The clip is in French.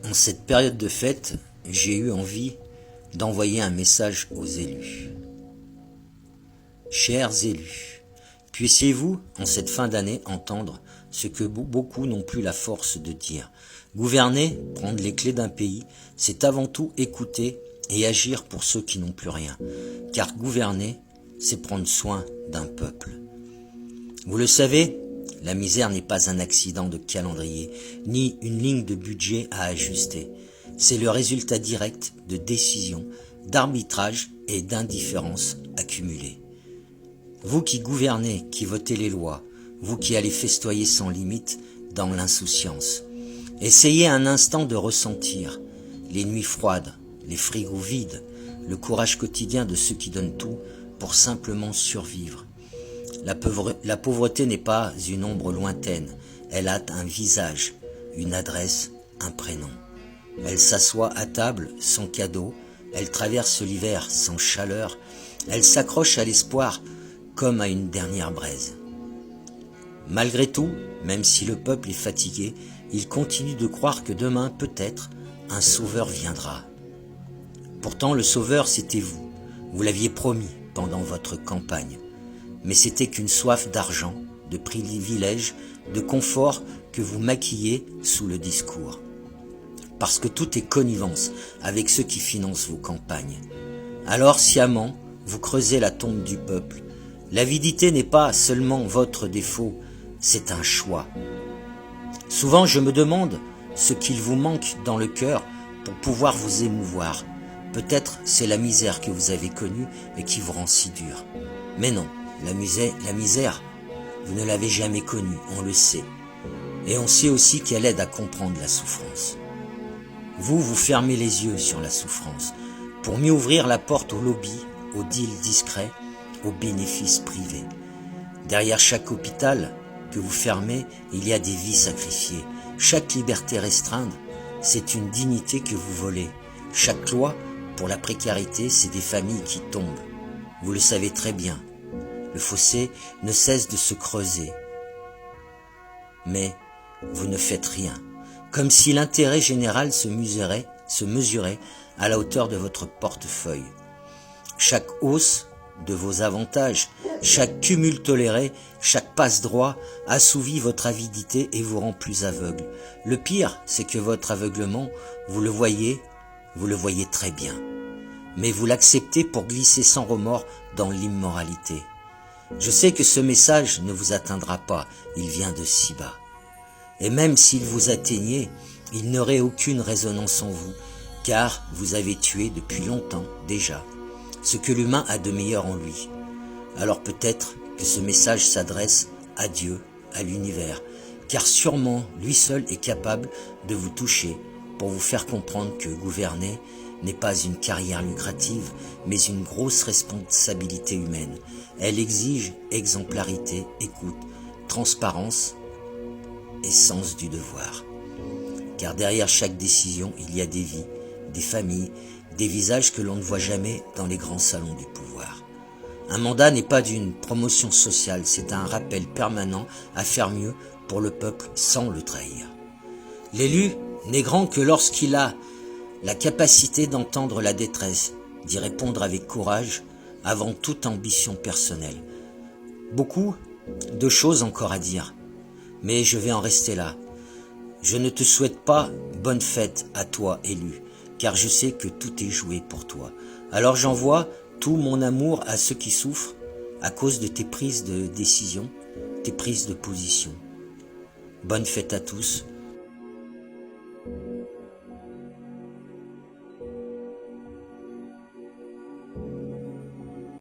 En cette période de fête, j'ai eu envie d'envoyer un message aux élus. Chers élus, puissiez-vous, en cette fin d'année, entendre ce que beaucoup n'ont plus la force de dire. Gouverner, prendre les clés d'un pays, c'est avant tout écouter et agir pour ceux qui n'ont plus rien. Car gouverner, c'est prendre soin d'un peuple. Vous le savez, la misère n'est pas un accident de calendrier, ni une ligne de budget à ajuster. C'est le résultat direct de décisions, d'arbitrage et d'indifférence accumulées. Vous qui gouvernez, qui votez les lois, vous qui allez festoyer sans limite dans l'insouciance, essayez un instant de ressentir les nuits froides, les frigos vides, le courage quotidien de ceux qui donnent tout pour simplement survivre. La pauvreté n'est pas une ombre lointaine, elle a un visage, une adresse, un prénom. Elle s'assoit à table sans cadeau, elle traverse l'hiver sans chaleur, elle s'accroche à l'espoir comme à une dernière braise. Malgré tout, même si le peuple est fatigué, il continue de croire que demain, peut-être, un sauveur viendra. Pourtant, le sauveur, c'était vous. Vous l'aviez promis pendant votre campagne. Mais c'était qu'une soif d'argent, de privilèges, de confort que vous maquillez sous le discours. Parce que tout est connivence avec ceux qui financent vos campagnes. Alors, sciemment, vous creusez la tombe du peuple. L'avidité n'est pas seulement votre défaut, c'est un choix. Souvent, je me demande ce qu'il vous manque dans le cœur pour pouvoir vous émouvoir. Peut-être c'est la misère que vous avez connue et qui vous rend si dur. Mais non, la misère, vous ne l'avez jamais connue, on le sait. Et on sait aussi qu'elle aide à comprendre la souffrance. Vous fermez les yeux sur la souffrance pour mieux ouvrir la porte au lobby, aux deals discrets, aux bénéfices privés. Derrière chaque hôpital que vous fermez, il y a des vies sacrifiées. Chaque liberté restreinte, c'est une dignité que vous volez. Chaque loi pour la précarité, c'est des familles qui tombent. Vous le savez très bien. Le fossé ne cesse de se creuser. Mais vous ne faites rien. Comme si l'intérêt général se mesurait à la hauteur de votre portefeuille. Chaque hausse de vos avantages, chaque cumul toléré, chaque passe-droit assouvit votre avidité et vous rend plus aveugle. Le pire, c'est que votre aveuglement, vous le voyez très bien. Mais vous l'acceptez pour glisser sans remords dans l'immoralité. Je sais que ce message ne vous atteindra pas, il vient de si bas. Et même s'il vous atteignait, il n'aurait aucune résonance en vous, car vous avez tué depuis longtemps déjà ce que l'humain a de meilleur en lui. Alors peut-être que ce message s'adresse à Dieu, à l'univers, car sûrement lui seul est capable de vous toucher pour vous faire comprendre que gouverner n'est pas une carrière lucrative, mais une grosse responsabilité humaine. Elle exige exemplarité, écoute, transparence et sens du devoir. Car derrière chaque décision, il y a des vies, des familles, des visages que l'on ne voit jamais dans les grands salons du pouvoir. Un mandat n'est pas d'une promotion sociale, c'est un rappel permanent à faire mieux pour le peuple sans le trahir. L'élu n'est grand que lorsqu'il a la capacité d'entendre la détresse, d'y répondre avec courage avant toute ambition personnelle. Beaucoup de choses encore à dire, mais je vais en rester là. Je ne te souhaite pas bonne fête à toi, élu, car je sais que tout est joué pour toi. Alors j'envoie tout mon amour à ceux qui souffrent à cause de tes prises de décision, tes prises de position. Bonne fête à tous.